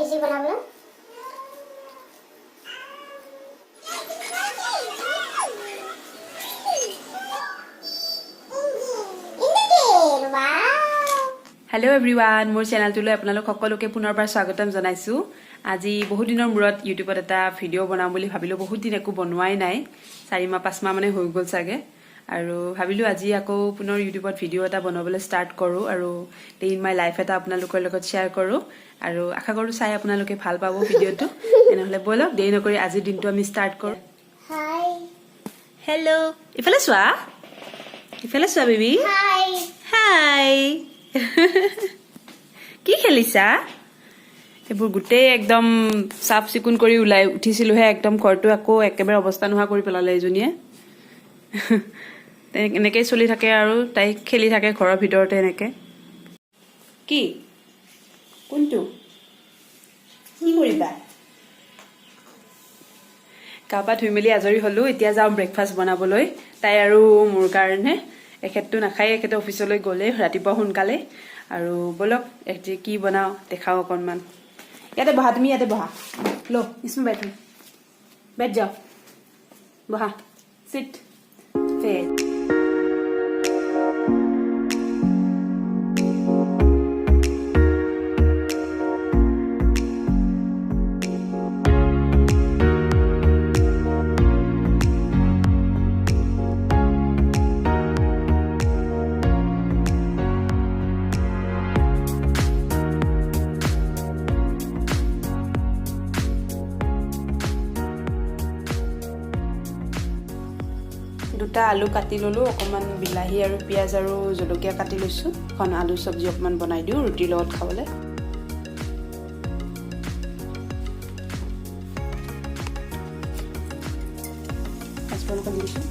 Easy বনাবলৈ hello' everyone মোৰ চেনেলটোলৈ আপোনালোক সকলোকে পুনৰবাৰ স্বাগতম জনাইছোঁ আজি বহুত দিনৰ মূৰত ইউটিউবত এটা ভিডিঅ' বনাম বুলি ভাবিলোঁ বহুত দিন একো বনোৱাই নাই 4 মাহ 5 মাহ মানে হৈ গ'ল চাগে আৰু ভাবিলোঁ আজি আকৌ পুনৰ ইউটিউবত ভিডিঅ' এটা বনাবলৈ ষ্টাৰ্ট কৰোঁ আৰু ডে ইন মাই লাইফ এটা আপোনালোকৰ লগত শ্বেয়াৰ কৰোঁ আৰু আশা কৰোঁ চাই আপোনালোকে ভাল পাব ভিডিঅ'টো এনেহ'লে ব'লক দেৰি নকৰি আজিৰ দিনটো আমি ষ্টাৰ্ট কৰোঁ হাই হেল্ল' ইফালে চোৱা বেবী হাই হাই কি খেলিছা এইবোৰ গোটেই একদম চাফ চিকুণ কৰি ওলাই উঠিছিলোহে একদম ঘৰটো আকৌ একেবাৰে অৱস্থা নোহোৱা কৰি পেলালে এইজনীয়ে এনেকেই চলি থাকে আৰু তাই খেলি থাকে ঘৰৰ ভিতৰতে এনেকে কি কোনটো কি কৰিবা গা পা ধুই মেলি আজৰি হ'লো এতিয়া যাওঁ ব্ৰেকফাষ্ট বনাবলৈ তাই আৰু মোৰ কাৰণে এখেতটো নাখায় এখেতে অফিচলৈ গ'লে ৰাতিপুৱা সোনকালে আৰু বলক এতিয়া কি বনাওঁ দেখাওঁ অকণমান ইয়াতে বহা তুমি ইয়াতে বহা লো ইসমে बैठ जाओ বহা সিট ফের দুটা আলু কাটি ললো অকমান বিলাহী আৰু পিয়াজ আৰু জলকীয়া কাটি লৈছো এখন আলু সবজি অকমান বনাই দিও ৰুটিৰ লগত খাবলৈ পাঁচফোৰণ কৰি দিছো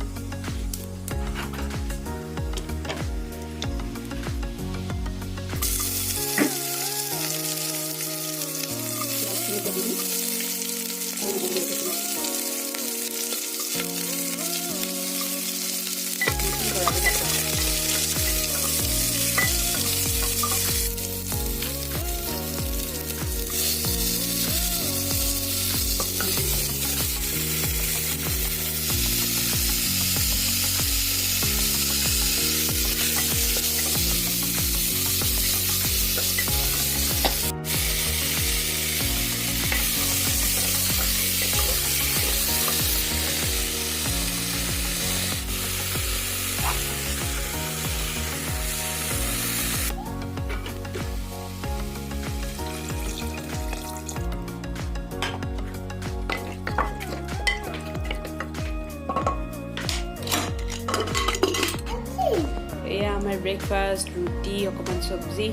আমাৰ ব্ৰেকফাষ্ট ৰুটি অকমান সবজি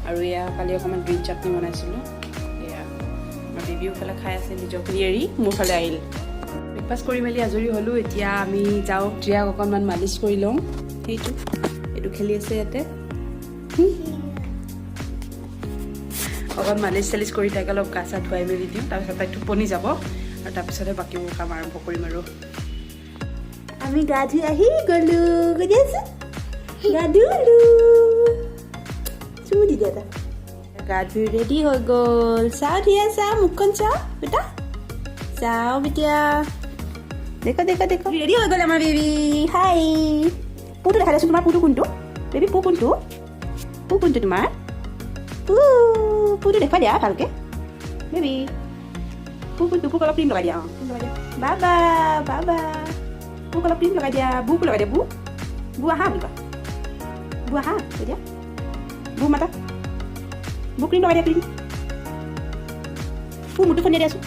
আৰু এয়া কালি অকমান গ্ৰীণ চাটনি বনাইছিলোঁ এয়া আমাৰ বেবিও ফালে খাই আছে নিজক এৰি মোৰ ফালে আহিল ব্ৰেকফাষ্ট কৰি মেলি আজৰি হ'লোঁ এতিয়া আমি যাওঁ ত্ৰিয়াক অকণমান মালিচ কৰি লওঁ এইটো খেলি আছে ইয়াতে অকণ মালিচ চালিচ কৰি তাইক অলপ গা চা ধুৱাই মেলি দিওঁ তাৰপিছত তাই টোপনি যাব আৰু তাৰপিছতে বাকীবোৰ কাম আৰম্ভ কৰিম আৰু আমি গা ধুই আহি গ'লো গৈ আছোঁ গা ধুলো চুমু দি দিয়া তা গা ধুই ৰেডি হৈ গ'ল চাওঁ দিয়া চাওঁ মুখখন চাওঁ বেটা চাওঁ বেটিয়া দেখো দেখো দেখো ৰেডি হৈ গ'ল আমাৰ বেবী হাই পুটো দেখাই দেচোন তোমাৰ পুটো কোনটো বেবী কোনটো তোমাৰ পুটো দেখুৱাই দিয়া ভালকে বেবী কোনটো অলপ ক্ৰীম লগাই দিয়া বাবা বাবা মোক অলপ ক্ৰীম লগাই দিয়া বুক লগাই দিয়া বু আহা বুলি কোৱা বু আহা এতিয়া বু মাতা বু ক্ৰীম লগাই দিয়া ক্ৰীম মুঠটো ফনিয়াই দিয়াচোন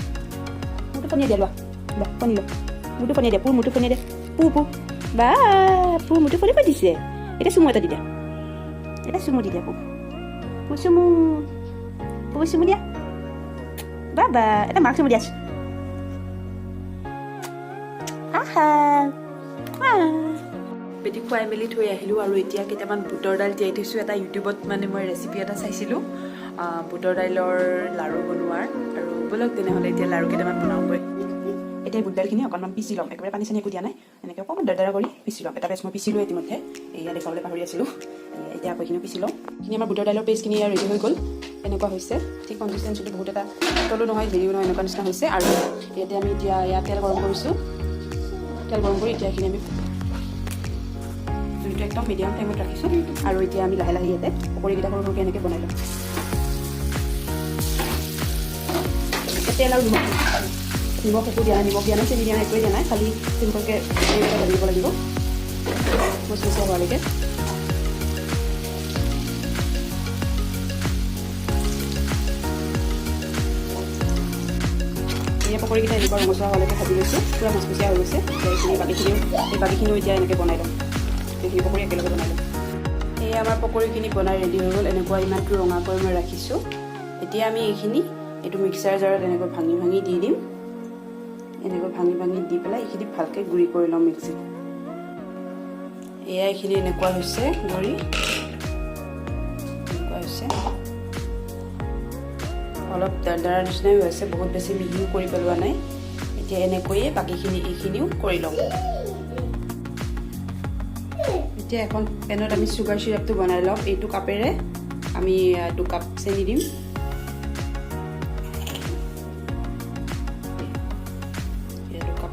মুঠটো ফনিয়াই দিয়া লোৱা ফনি লোৱা মুঠটো ফনিয়াই দিয়া মুঠটো ফনিয়াই দিয়া বা মুঠটো ফনিয়াই দিছে এতিয়া চুমু এটা দি দিয়া এতিয়া চুমু দি দিয়া চুমু দিয়া বাবা এটা মাক চুমু দিয়াছো বেটি খুৱাই মেলি থৈ আহিলোঁ আৰু এতিয়া কেইটামান বুটৰ দাইল তিয়াই থৈছোঁ এটা ইউটিউবত মানে মই ৰেচিপি এটা চাইছিলোঁ বুটৰ দাইলৰ লাড়ু বনোৱাৰ আৰু ব'লক তেনেহ'লে এতিয়া লাড়ু কেইটামান বনাওঁগৈ এতিয়া বুট দাইলখিনি অকণমান পিচি ল'ম, একেবাৰে পানী চানী একো দিয়া নাই, এনেকৈ অকণমান দাৰদাৰা কৰি পিচি ল'ম। এটা পেষ্ট মই পিচিলোঁ ইতিমধ্যে, এয়া দেখুৱাবলৈ পাহৰি আছিলোঁ। এতিয়া আকৌ এইখিনি পিচি ল'ম। এইখিনি আমাৰ বুটৰ দাইলৰ পেষ্টখিনি ৰেডি হৈ গ'ল, এনেকুৱা হৈছে। ঠিক কনচিষ্টেঞ্চিটো বহুত এটা পাতলো নহয় হেৰিও নহয়, এনেকুৱা নিচিনা হৈছে। আৰু ইয়াতে আমি এতিয়া ইয়াত তেল গৰম কৰিছোঁ, তেল গৰম কৰি এতিয়া এইখিনি আমি জুইটো একদম মিডিয়াম ফ্লেমত ৰাখিছোঁ। আৰু এতিয়া আমি লাহে লাহে ইয়াতে পকৰীকেইটা সৰু সৰুকৈ এনেকৈ বনাই ল'ম। তেল আৰু নিমখ একো দিয়া নাই, নিমখ দিয়া নাই, চেনি দিয়া নাই, একোৱেই দিয়া নাই, খালি চিম্পলকৈ এইকেইটা ভাজি দিব লাগিব মচমচীয়া হোৱালৈকে। এই পকৰীকেইটা এনেকুৱা ৰঙচুৱা হোৱালৈকে ভাজি লৈছোঁ, পূৰা মচমচীয়া হৈ গৈছে। এইখিনি বাকীখিনিও এতিয়া এনেকৈ বনাই ল'ম, এইখিনি পকৰী একেলগে বনাই ল'ম। এই আমাৰ পকৰীখিনি বনাই ৰেডি হৈ গ'ল, এনেকুৱা ইমানটো ৰঙাকৈ মই ৰাখিছোঁ। এতিয়া আমি এইটো মিক্সাৰ জাৰত এনেকৈ ভাঙি ভাঙি দি দিম, এনেকৈ ভাঙি ভাঙি দি পেলাই এইখিনি ভালকৈ গুড়ি কৰি ল'ম মিক্সিত। এয়া এইখিনি এনেকুৱা হৈছে গুড়ি, এনেকুৱা হৈছে, অলপ দাৰদাৰা নিচিনাই হৈ আছে, বহুত বেছি মিহিও কৰি পেলোৱা নাই। এতিয়া এনেকৈয়ে বাকীখিনি এইখিনিও কৰি ল'ম। এতিয়া এখন পেনত আমি চুগাৰ চিৰাপটো বনাই ল'ম। এইটো কাপেৰে আমি 2 কাপ চেনি দিম,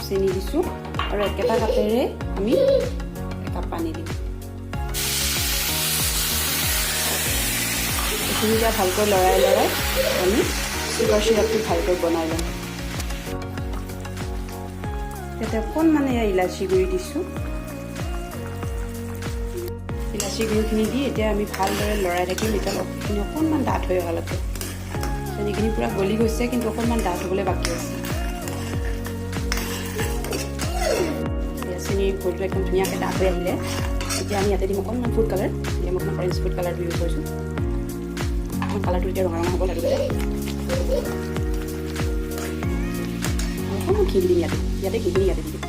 চেনি দিছোঁ, আৰু একেটা কাপেৰে আমি 1 কাপ পানী দিম। এইখিনি এতিয়া ভালকৈ লৰাই আমি চুগাৰ চিৰাপটো ভালকৈ বনাই ল'ম। ইয়াতে অকণমান ইলাচি গুড়ি দিছোঁ, ইলাচি গুড়িখিনি দি এতিয়া আমি ভালদৰে লৰাই থাকিম। এতিয়া এইখিনি অকণমান ডাঠ হৈ অহালৈকে। চেনিখিনি পূৰা গলি গৈছে, কিন্তু অকণমান ডাঠ হ'বলৈ বাকী আছে। চেনি ফুডটো একদম ধুনীয়াকৈ ডাঠ হৈ আহিলে এতিয়া আমি ইয়াতে দিম অকণমান ফুড কালাৰ, এতিয়া মই অকণমান অৰেঞ্জ ফুড কালাৰটো ইউজ কৰিছোঁ। অকণমান কালাৰটো এতিয়া ৰঙা ৰঙা হ'ব লাগিব। অকণমান ঘি দিম ইয়াতে ঘিখিনি ইয়াতে দি দিম।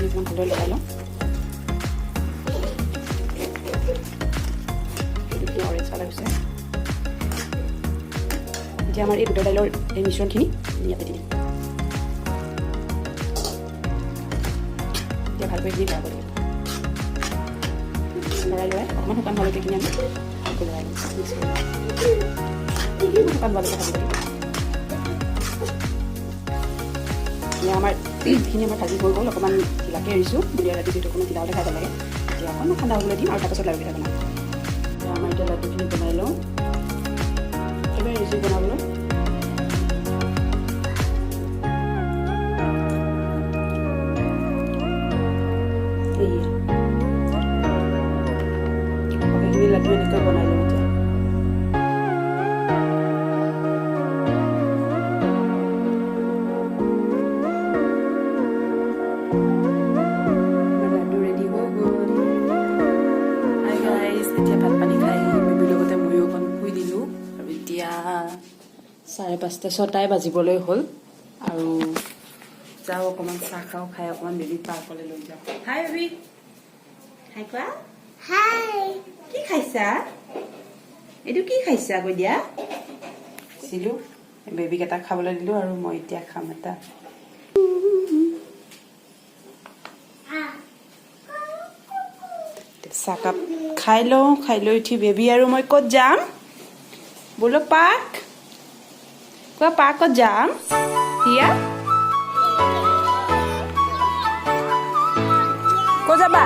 অকণমান ভালদৰে লগাই লওঁ। অৰেঞ্জ কালাৰ হৈছে। এতিয়া আমাৰ এই বুটৰ দাইলৰ এই মিশ্ৰণখিনি ইয়াতে দি দিম। এতিয়া ভালকৈ দি লৰাব লাগিব, লৰাই অকণমান শুকান হোৱালৈকে কিনি আমি ভালকৈ লৰাই ল'ম, মিক্স কৰি ল'ম। শুকান হোৱালৈকে ভাজিব লাগিব। এতিয়া আমাৰ এইখিনি ভাজি হৈ গ'ল, অকণমান ঢিলাকৈ এৰিছোঁ, বুঢ়ীয়া ৰাতি যিহেতু অকণমান ঢিলা হ'লে খাই ভাল লাগে। এতিয়া অকণমান ঠাণ্ডা হ'বলৈ দিম, আৰু তাৰপাছত লাড়ুকেইটা বনাম। এতিয়া আমাৰ এতিয়া লাডুখিনি বনাই লওঁ, একেবাৰে ৰেচি বনাবলৈ। বাকীখিনি লাডু এনেকৈ বনাই লওঁ এতিয়া। লাডু ৰেডি হৈ গ'ল। হাই গাইজ, এতিয়া ভাত পানী খাই বেবীৰ লগতে ময়ো অকণ শুই দিলোঁ। আৰু এতিয়া 5:30 6টাই বাজিবলৈ হ'ল, আৰু যাওঁ অকণমান চাহ খাওঁ, খাই অকণমান বেবীক পাৰ্কলৈ লৈ যাওঁ। হাই বেবী, হাই কোৱা। হাই, কি খাইছা? এইটো কি খাইছা কৈ দিয়া? দিলোঁ বেবীক এটা খাবলৈ দিলোঁ, আৰু মই এতিয়া খাম এটা। চাহকাপ খাই লওঁ, খাই লৈ উঠি বেবী আৰু মই ক'ত যাম? বোলো পাৰ্ক, কোৱা পাৰ্কত যাম। হিয়া ক'ত যাবা?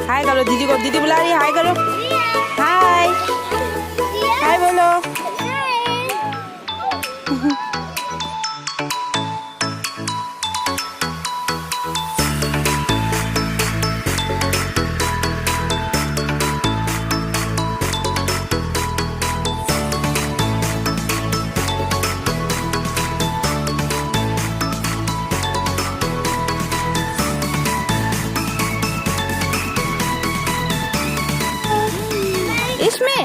हाय करो दीदी को, दीदी बुला रही है, हाय करो, हाय हाय बोलो। इसमें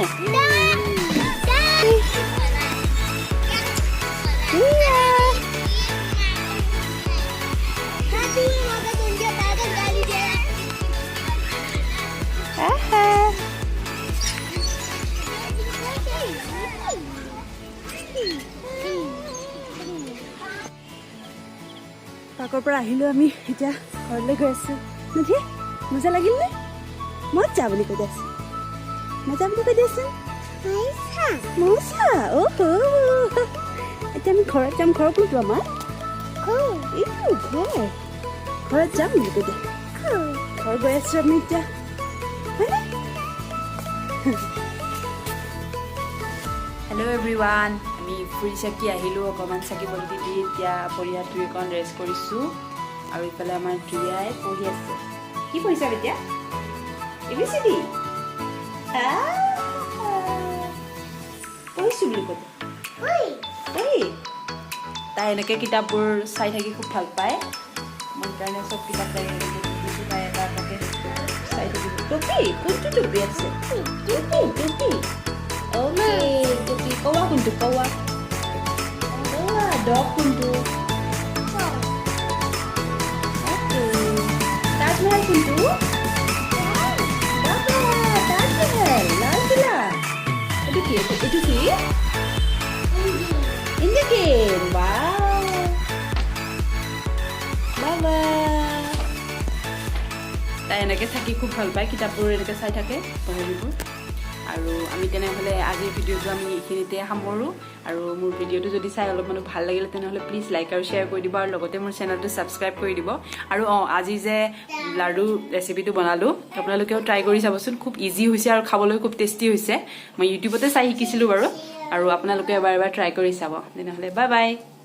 পাৰ্কৰ পৰা আহিলো আমি এতিয়া ঘৰলৈ গৈ আছো নদী মজা লাগিল নে মজা বুলি কৈ আছো মজা বুলি কৈ দিয়াচোন মজা অ'হ এতিয়া আমি ঘৰত যাম ঘৰ কোনটো আমাৰ ঘৰত যাম বুলি কৈ দিয়া ঘৰ গৈ আছো আমি এতিয়া হেল্ল' এভৰিৱান আমি ফুৰি চাকি আহিলোঁ অকণমান চাকি বন্তি দি এতিয়া পৰিয়ালটো অকণ ৰেষ্ট কৰিছোঁ আৰু ইফালে আমাৰ জুয়াই পঢ়ি আছে কি পঢ়িছা এতিয়া ABCD পঢ়িছোঁ বুলি কৈ তাই এনেকৈ কিতাপবোৰ চাই থাকি খুব ভাল পায় মোৰ কাৰণে চব কিতাপ তাই তাই এটা এটাকৈ চাই থাকিব টপি কোনটো টপি আছে টপি টপি কৌৱা কোনটো কৌৱা ডগ কোনটো তাজমহল কোনটো তাজমহল লালকিল্লা এইটো কি ইণ্ডিয়া গেট বাবা তাই এনেকৈ থাকি খুব ভাল পায় কিতাপবোৰ এনেকৈ চাই থাকে পঢ়িবোৰ আৰু আমি তেনেহ'লে আজিৰ ভিডিঅ'টো আমি এইখিনিতে সামৰোঁ আৰু মোৰ ভিডিঅ'টো যদি চাই অলপ মানে ভাল লাগিলে তেনেহ'লে প্লিজ লাইক আৰু শ্বেয়াৰ কৰি দিব আৰু লগতে মোৰ চেনেলটো ছাবস্ক্ৰাইব কৰি দিব আৰু আজি যে লাডু ৰেচিপিটো বনালোঁ আপোনালোকেও ট্ৰাই কৰি চাবচোন খুব ইজি হৈছে আৰু খাবলৈ খুব টেষ্টি হৈছে মই ইউটিউবতে চাই শিকিছিলোঁ বাৰু আৰু আপোনালোকে এবাৰ ট্ৰাই কৰি চাব তেনেহ'লে বাই বাই